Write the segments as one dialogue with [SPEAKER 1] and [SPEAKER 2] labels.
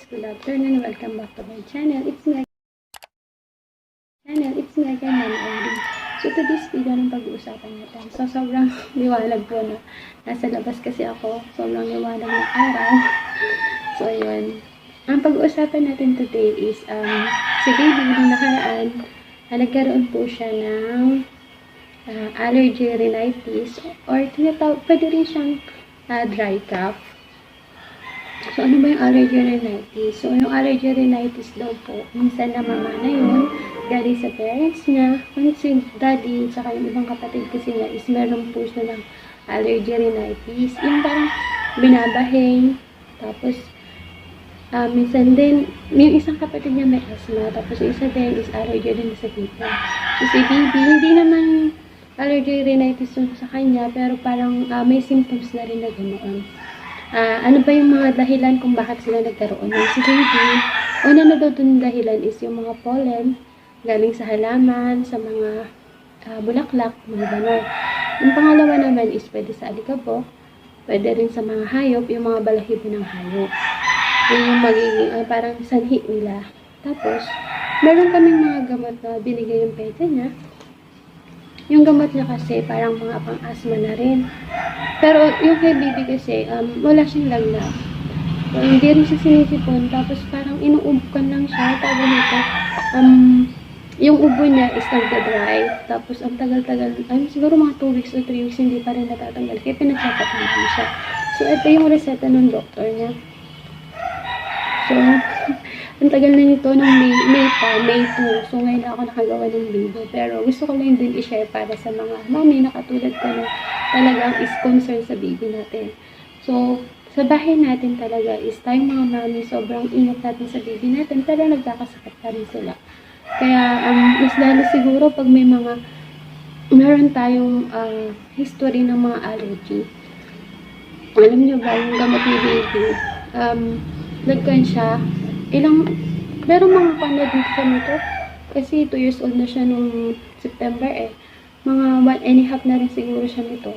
[SPEAKER 1] good afternoon. Welcome back to my channel. It's me again, Mami Irene. So, today's video ng pag-uusapan natin. So, sobrang liwanag po na. Nasa labas kasi ako. Sobrang liwanag ng araw. So, ayun. Ang pag-uusapan natin today is, si baby nung nakaraan, nagkaroon po siya ng allergy rhinitis or pwede rin siyang dry cough. So, ano ba yung allergy rhinitis? So, yung allergy rhinitis daw po, minsan namamana yun, galing sa parents niya. Kung si daddy, tsaka yung ibang kapatid kasi niya is meron po siya ng allergy rhinitis. Yung parang binabahing, tapos, minsan din, yung isang kapatid niya may asthma, tapos yung isa din is allergy din sa kita. So, si baby, hindi naman allergy rhinitis yung sa kanya, pero parang may symptoms na rin na ganoon. Ano ba yung mga dahilan kung bakit sila nagkaroon ng si baby? Una na daw dun dahilan is yung mga pollen galing sa halaman, sa mga bulaklak, mga gano'n. Yung pangalawa naman is pwede sa alikabok, pwede rin sa mga hayop, yung mga balahibo ng hayop. Yung magiging parang sanhi nila. Tapos, meron kaming mga gamot na binigay yung pete niya. Yung gamot niya kasi parang mga pang-asthma na rin. Pero yung kay baby kasi, wala siyang lagnat. So, hindi rin siya sinisipon. Tapos parang inuubukan lang siya. Tawag nito, yung ubo niya is nagda-dry. Tapos ang tagal-tagal, siguro mga 2 weeks o 3 weeks hindi pa rin natatanggal. Kaya pinag-check up namin siya. So, ito yung reseta ng doktor niya. So, ang tagal na nito ng May 2. So, ngayon na ako nakagawa ng video. Pero gusto ko lang din i-share para sa mga mami na katulad ko na talagang is concern sa baby natin. So, sa bahay natin talaga is tayong mga mami, sobrang ingat natin sa baby natin, pero nagkakasakit pa rin sila. Kaya, mas lalo siguro pag may mga meron tayong history ng mga allergy. Alam niyo ba, yung gamot ni baby, nagkan siya, merong mga panadin siya nito, kasi 2 years old na siya nung September mga 1.5 na rin siguro siya nito.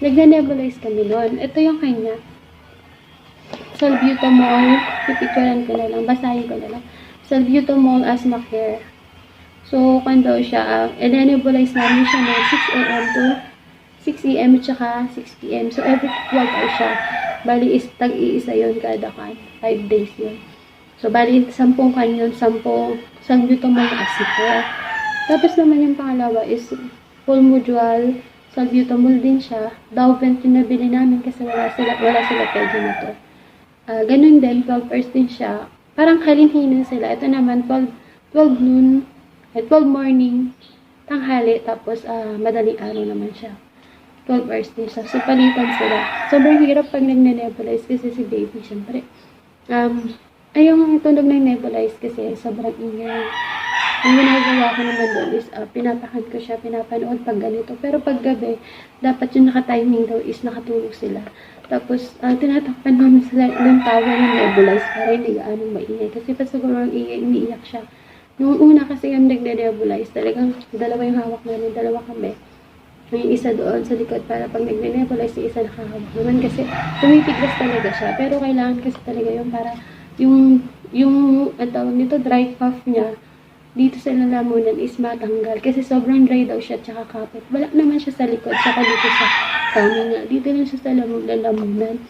[SPEAKER 1] Nagna-nebulize kami doon. Ito yung kanya. Salbutamol, pipicturean ko na lang, basahin ko na lang. Salbutamol Asthma Care. So, kung daw siya, nebulize namin siya ng 6 a.m. to 6 a.m. tsaka 6 p.m. So, every 12 hours siya. Bali, tag-iisa yun kada 5 days yun. So, bali, 10 kanyon, 10 salbutamol na asthma. Tapos naman yung pangalawa is Pulmodual, salbutamol din siya. Dauvent yung nabili namin kasi wala sila pwede na to. Ganun din, 12 hours din siya. Parang halin-hinin sila. Ito naman, 12 noon, 12 morning, tanghali, tapos madaling araw naman siya. 12 hours din siya. So, palitan sila. Sobrang hirap pag nagne-nebulize kasi si baby, syempre. Yung tunog ng nebulize kasi sobrang ingay. Ang ginagawa ko naman doon is pinapakan ko siya, pinapanood pag ganito. Pero pag gabi, dapat yung naka-timing daw is nakatulog sila. Tapos, tinatakpan namin sila ng tawa ng nebulize para hindi gaanong maingay. Kasi pa siguro ang ingay, umiiyak siya. Noong una kasi yung nagde-nebulize, talagang dalawa yung hawak namin, dalawa kami. Yung isa doon sa likod para pag nagde-nebulize, yung isa nakahawak naman kasi tumitigas talaga siya. Pero kailangan kasi talaga yung para yung tawag nito, dry cough niya, dito sa lalamunan is matanggal. Kasi sobrang dry daw siya, tsaka kapit. Wala naman siya sa likod, tsaka dito sa kami nga. Dito lang siya sa lalamunan.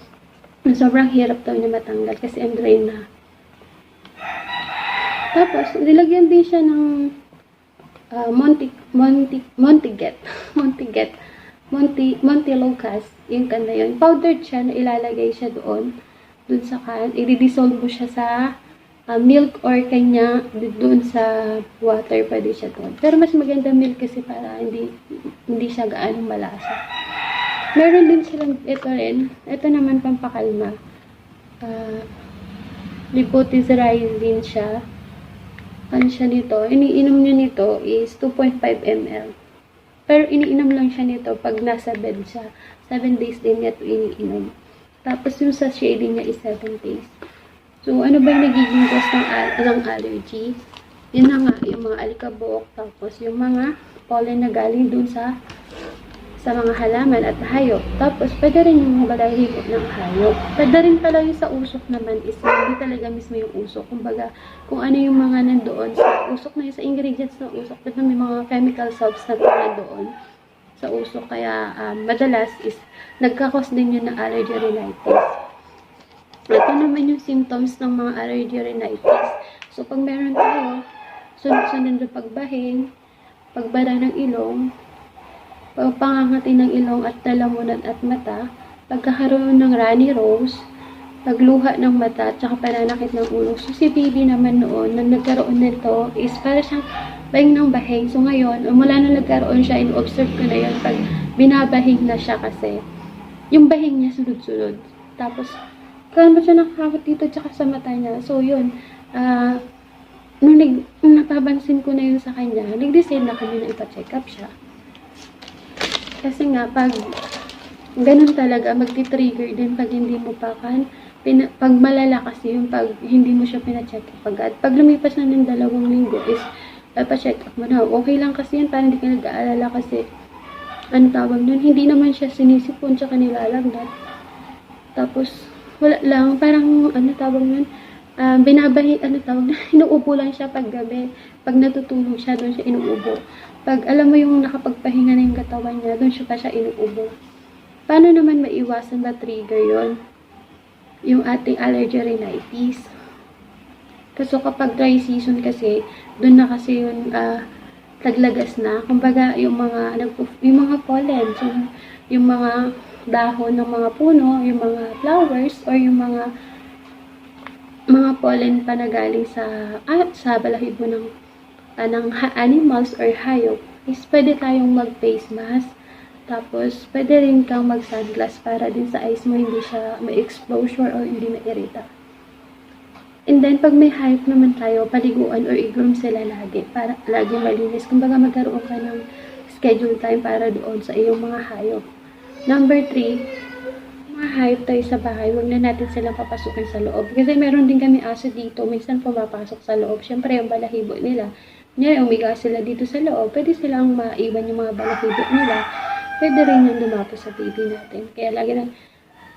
[SPEAKER 1] Sobrang hirap daw niya matanggal kasi ang dry na. Tapos, nilagyan din siya ng Montelocas, yung kanda yun. Powdered siya na ilalagay siya doon sa can. I-dissolve mo siya sa milk or kanya doon sa water, pwede siya doon. Pero mas maganda milk kasi para hindi siya gaanong malasa. Meron din silang ito rin. Ito naman pampakalma. Lipotizarine siya. Ano siya nito? Iniinom nyo nito is 2.5 ml. Pero iniinom lang siya nito pag nasa bed siya. 7 days din niya ito iniinom. Tapos yung sa shading niya is 7 days. So, ano ba yung nagiging cause ng allergy? Yun na nga, yung mga alikabok, tapos yung mga pollen na galing dun sa sa mga halaman at hayop. Tapos, pwede rin yung balahibo ng hayop. Pwede rin pala yung sa usok naman is hindi talaga mismo yung usok. Kumbaga, kung ano yung mga nandoon sa usok na yun, sa ingredients ng usok, diba may mga chemical salts na nandoon sa usok. Kaya, madalas is nagkakos din yun ng allergy rhinitis. Ito naman yung symptoms ng mga allergy rhinitis. So, pag meron tayo, sunod-sunod na pagbahin, pagbara ng ilong, pangangati ng ilong at lalamunan at mata, pagkakaroon ng runny nose, pagluha ng mata, at saka pananakit ng ulo. So, si baby naman noon, nang nagkaroon nito, is para siyang bahing ng bahing. So, ngayon, mula nung nagkaroon siya, in-observe ko na yun, pag binabahing na siya kasi, yung bahing niya sunod-sunod. Tapos, kaya ba siya nakakakot dito, tsaka sa mata niya. So, yun, nung napapansin ko na yun sa kanya, nag-decide na kami na ipa-check up siya. Kasi nga, pag ganun talaga, magti-trigger din pag hindi mo pa pag malala kasi yung pag hindi mo siya pina-check up agad. Pag lumipas na ng 2 linggo is, pa-check up mo na. Okay lang kasi yun, parang hindi ka nag-aalala kasi, ano tawag nun, hindi naman siya sinisipon tsaka nilalagnat. Tapos, wala lang, parang, ano tawag nun, inuubo lang siya pag gabi. Pag natutulog siya, doon siya inuubo. Pag alam mo yung nakapagpahinga na yung katawan niya, doon siya pa siya inuubo. Paano naman maiwasan ba trigger yon? Yung ating allergy rhinitis. Kasi kapag dry season kasi, doon na kasi yun, taglagas na. Kumbaga, yung mga pollen, so, yung mga dahon ng mga puno, yung mga flowers, or yung mga pollen pa na galing sa balahibo ng animals or hayop, is pwede tayong mag-face mask. Tapos, pwede rin kang mag-sunglass para din sa eyes mo hindi siya ma-exposure or hindi ma-irita. And then, pag may hayop naman tayo, paliguan or i-groom sila lagi para lagi malinis. Kumbaga, magkaroon ka ng schedule time para doon sa iyong mga hayop. Number 3, mga hayop tayo sa bahay, huwag na natin silang papasukin sa loob. Kasi meron din kami aso dito, minsan pumapasok sa loob. Siyempre, yung balahibo nila, umiga sila dito sa loob, pwede silang maiwan yung mga balahibo nila. Pwede rin yung lumapo sa baby natin. Kaya lagi na,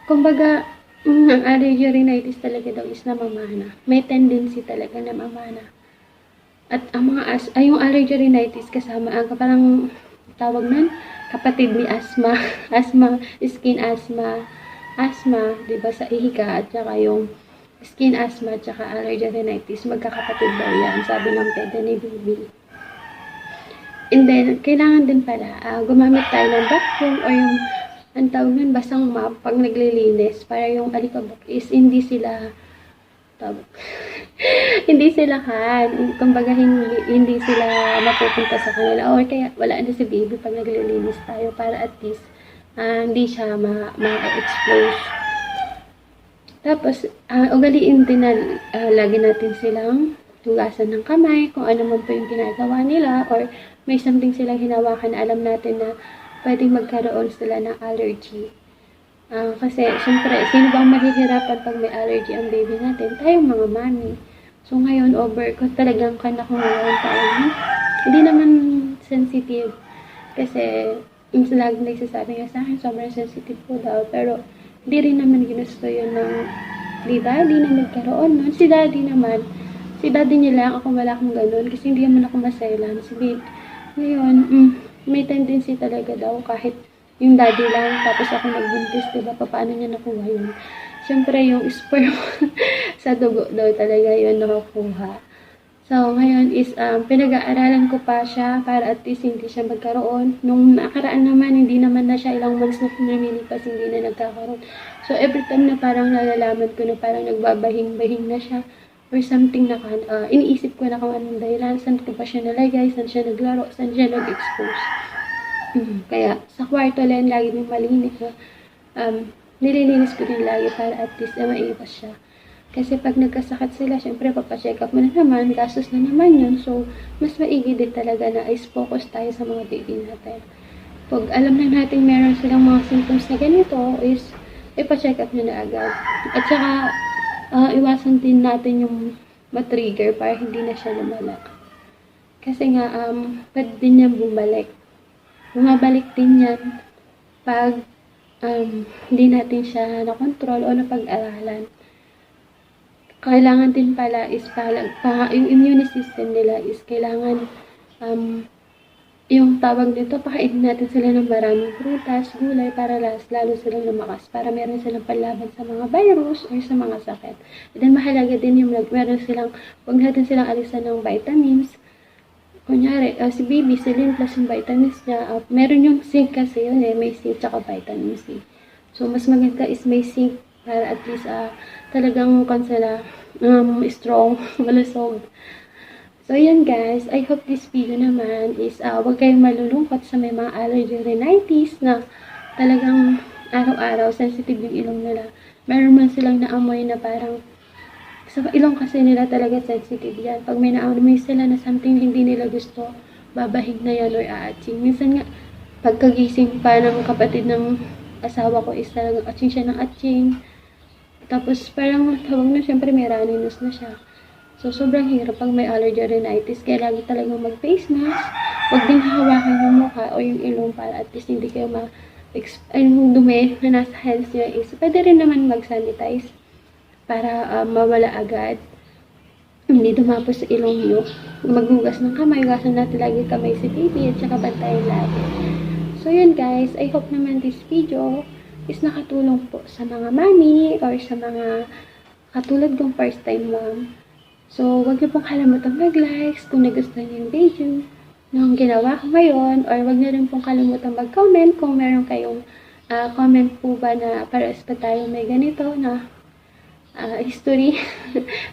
[SPEAKER 1] kumbaga, ang allergy rhinitis talaga daw is namamana. May tendency talaga na mamana. At ang yung allergy rhinitis kasama, ang parang tawag nun, kapatid ni asthma, skin asthma, diba, sa ihiga, at saka yung skin asthma, at saka allergy rhinitis, magkakapatid daw yan, sabi ng peda ni baby. And then, kailangan din pala, gumamit tayo ng vacuum or yung, ang tawag nun, basang mop pag naglilinis, para yung alikabok is hindi sila, kumbaga hindi sila mapupunta sa kanila, or kaya wala na si baby pag naglilinis tayo, para at least, hindi siya ma-expose. Tapos, ugaliin din na lagi natin silang hugasan ng kamay, kung ano man po yung ginagawa nila, or may something silang hinawakan, alam natin na pwedeng magkaroon sila ng allergy. Kasi, syempre, sino bang mahihirapan pag may allergy ang baby natin? Tayong mga mami. So, ngayon, talagang kanak ko ngayon taon. Hindi naman sensitive. Kasi, yung lagi nagsasabi nga sa akin, sobrang sensitive po daw. Pero, hindi rin naman ginusto yun ng daddy na nagkaroon nun. Si daddy niya lang, ako wala akong ganun. Kasi hindi naman ako maselan. Si baby, ngayon, may tendency talaga daw kahit yung daddy lang, tapos ako nagbuntis, diba? Paano niya nakuha yun? Siyempre, yung sperm sa dugo daw talaga yun nakukuha. So, ngayon is, pinag-aaralan ko pa siya para at least hindi siya magkaroon. Nung nakaraan naman, hindi naman na siya, ilang months na pinamilipas, hindi na nagkakaroon. So, every time na parang nalalaman ko na parang nagbabahing-bahing na siya, or something na iniisip ko na kung anong dahilan, saan ko pa siya nalagay, saan siya naglaro, saan siya nag-expose. Kaya, sa kwarto lang, lagi may malinis na, nililinis ko din lagi para at least maiwas siya. Kasi pag nagkasakit sila, syempre papacheck up mo na naman, gastos na naman yun. So, mas maigi din talaga na is focus tayo sa mga baby natin. Pag alam na natin meron silang mga symptoms na ganito, is ipacheck up nyo na agad. At saka, iwasan din natin yung matrigger para hindi na siya lumala. Kasi nga, pwede din niya bumalik. Bumabalik din yan pag hindi natin siya nakontrol o napag-aralan. Kailangan din pala is yung immune system nila is kailangan yung tawag dito, pakainin natin sila ng maraming prutas, gulay para lalo silang lumakas, para meron silang panlaban sa mga virus or sa mga sakit. And then mahalaga din yung huwag natin silang alisan ng vitamins. Kunyari, si baby, silin plus yung vitamins niya. Meron yung zinc kasi yun may zinc tsaka vitamin C. So, mas maganda is may zinc para at least talagang sila strong, malusog. So, yan guys. I hope this video naman is huwag kayong malulungkot sa may mga allergy rhinitis na talagang araw-araw sensitive yung ilong nila. Meron man silang naamoy na parang sa ilong kasi nila talaga sensitive yan. Pag may naamoy sila na something hindi nila gusto, babahig na yan or aatching. Minsan nga, pagkagising pa ng kapatid ng asawa ko is talagang atching siya ng atching. Tapos parang tawag na, syempre may runniness na siya. So, sobrang hirap pag may allergy rhinitis. Kaya lagi talagang mag-face mask. Huwag din hawakan yung mukha o yung ilong para at least hindi kayo yung dumi na nasa hands nyo is pwede rin naman mag-sanitize para mawala agad. Hindi dumapos sa ilong nyo. Maghugas ng kamay. Hugasan natin lagi kamay si baby at saka bantayan lagi. So, yun guys. I hope naman this video is nakatulong po sa mga mami or sa mga katulad kong first time mom. So, huwag niyo pong kalimutan mag-likes kung nagustuhan niyo yung video nung ginawa ko ngayon. Or huwag niyo rin pong kalimutan mag-comment kung meron kayong comment po ba na pares pa tayo may ganito na history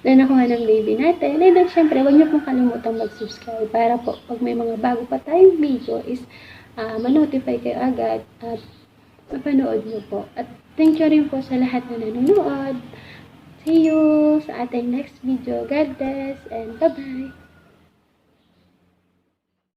[SPEAKER 1] na nakuha ng baby natin. And then, syempre, huwag niyo pong kalimutan mag-subscribe para po pag may mga bago pa tayong video is ma-notify kayo agad at mapanood niyo po. At thank you rin po sa lahat na nanonood. See you sa ating next video. God bless and bye-bye!